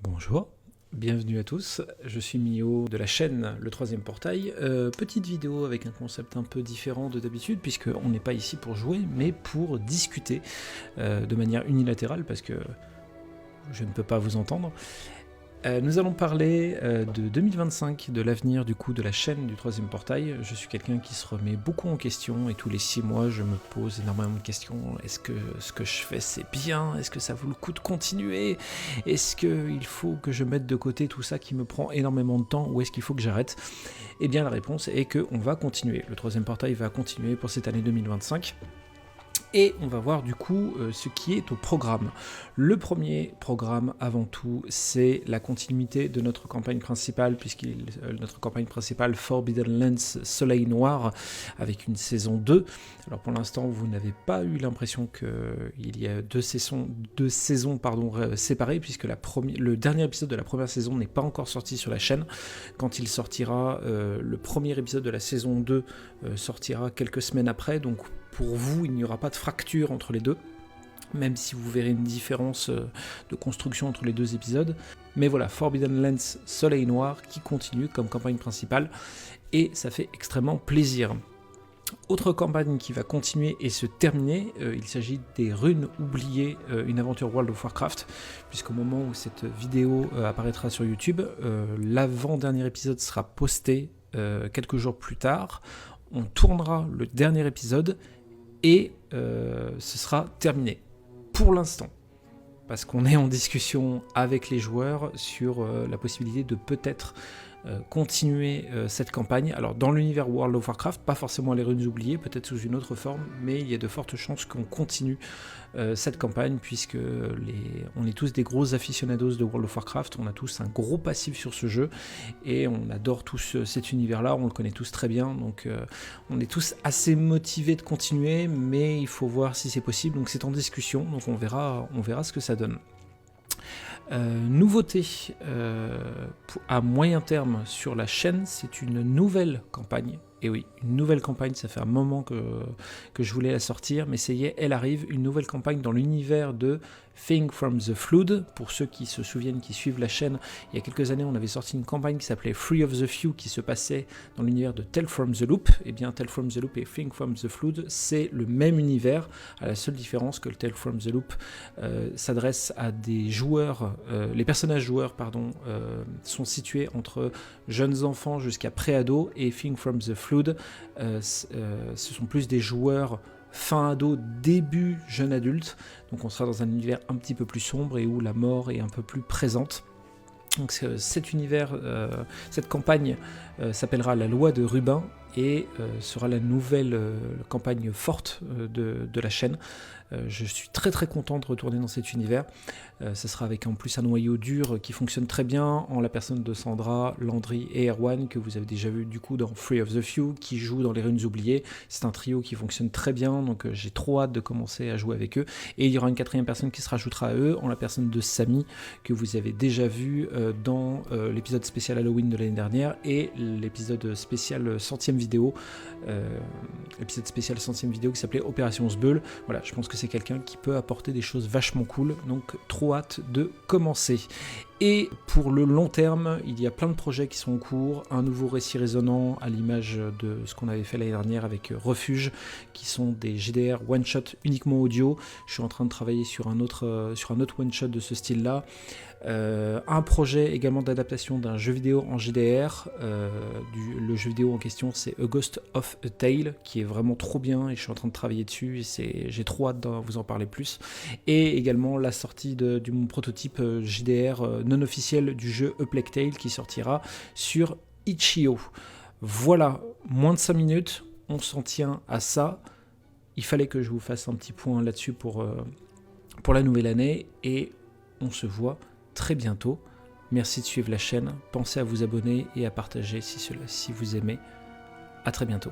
Bonjour, bienvenue à tous, je suis Mio de la chaîne Le Troisième Portail. Petite vidéo avec un concept un peu différent de d'habitude, puisqu'on n'est pas ici pour jouer, mais pour discuter de manière unilatérale, parce que je ne peux pas vous entendre. Nous allons parler de 2025, de l'avenir du coup de la chaîne du Troisième Portail. Je suis quelqu'un qui se remet beaucoup en question et tous les 6 mois je me pose énormément de questions. Est-ce que ce que je fais c'est bien? Est-ce que ça vaut le coup de continuer? Est-ce qu'il faut que je mette de côté tout ça qui me prend énormément de temps ou est-ce qu'il faut que j'arrête? Eh bien la réponse est qu'on va continuer. Le Troisième Portail va continuer pour cette année 2025. Et on va voir du coup ce qui est au programme. Le premier programme avant tout, c'est la continuité de notre campagne principale, notre campagne principale Forbidden Lands Soleil Noir, avec une saison 2. Alors pour l'instant, vous n'avez pas eu l'impression qu'il y a deux saisons séparées, puisque le dernier épisode de la première saison n'est pas encore sorti sur la chaîne. Quand il sortira, le premier épisode de la saison 2 sortira quelques semaines après, donc pour vous, il n'y aura pas de fracture entre les deux, même si vous verrez une différence de construction entre les deux épisodes. Mais voilà, Forbidden Lands Soleil Noir qui continue comme campagne principale, et ça fait extrêmement plaisir. Autre campagne qui va continuer et se terminer, il s'agit des Runes Oubliées, une aventure World of Warcraft, puisqu'au moment où cette vidéo apparaîtra sur YouTube, l'avant-dernier épisode sera posté quelques jours plus tard. On tournera le dernier épisode et ce sera terminé pour l'instant, parce qu'on est en discussion avec les joueurs sur la possibilité de peut-être continuer cette campagne. Alors dans l'univers World of Warcraft, pas forcément les runes oubliées, peut-être sous une autre forme, mais il y a de fortes chances qu'on continue cette campagne, puisque on est tous des gros aficionados de World of Warcraft, on a tous un gros passif sur ce jeu, et on adore tous cet univers-là, on le connaît tous très bien, donc on est tous assez motivés de continuer, mais il faut voir si c'est possible, donc c'est en discussion, donc on verra ce que ça donne. Nouveauté à moyen terme sur la chaîne, c'est une nouvelle campagne. Et oui, une nouvelle campagne, ça fait un moment que je voulais la sortir, mais ça y est, elle arrive, une nouvelle campagne dans l'univers de Thing from the Flood. Pour ceux qui se souviennent, qui suivent la chaîne, il y a quelques années, on avait sorti une campagne qui s'appelait Free of the Few, qui se passait dans l'univers de Tale from the Loop. Et bien, Tale from the Loop et Thing from the Flood, c'est le même univers, à la seule différence que le Tale from the Loop s'adresse à des joueurs, les personnages joueurs, sont situés entre jeunes enfants jusqu'à pré-ados, et Thing from the Flood, ce sont plus des joueurs fin ado, début jeune adulte, donc on sera dans un univers un petit peu plus sombre et où la mort est un peu plus présente. Donc cet univers, cette campagne s'appellera La Loi de Rubin et sera la nouvelle campagne forte de la chaîne. Je suis très très content de retourner dans cet univers. Ce sera avec en plus un noyau dur qui fonctionne très bien en la personne de Sandra, Landry et Erwan, que vous avez déjà vu du coup dans Free of the Few, qui joue dans les Runes Oubliées. C'est un trio qui fonctionne très bien, donc j'ai trop hâte de commencer à jouer avec eux. Et il y aura une quatrième personne qui se rajoutera à eux, en la personne de Samy, que vous avez déjà vu dans l'épisode spécial Halloween de l'année dernière et l'épisode spécial centième vidéo, qui s'appelait Opération Sbeul. Voilà, je pense que c'est quelqu'un qui peut apporter des choses vachement cool, donc trop hâte de commencer. Et pour le long terme, il y a plein de projets qui sont en cours, un nouveau récit résonnant à l'image de ce qu'on avait fait l'année dernière avec Refuge, qui sont des GDR one-shot uniquement audio. Je suis en train de travailler sur un autre one-shot de ce style-là. Un projet également d'adaptation d'un jeu vidéo en GDR. Le jeu vidéo en question, c'est A Ghost of a Tale, qui est vraiment trop bien et je suis en train de travailler dessus. J'ai trop hâte de vous en parler plus. Et également la sortie de mon prototype GDR non officiel du jeu A Plague Tale qui sortira sur Itch.io. Voilà, moins de 5 minutes, on s'en tient à ça. Il fallait que je vous fasse un petit point là-dessus pour la nouvelle année et on se voit très bientôt. Merci de suivre la chaîne, pensez à vous abonner et à partager si vous aimez. À très bientôt.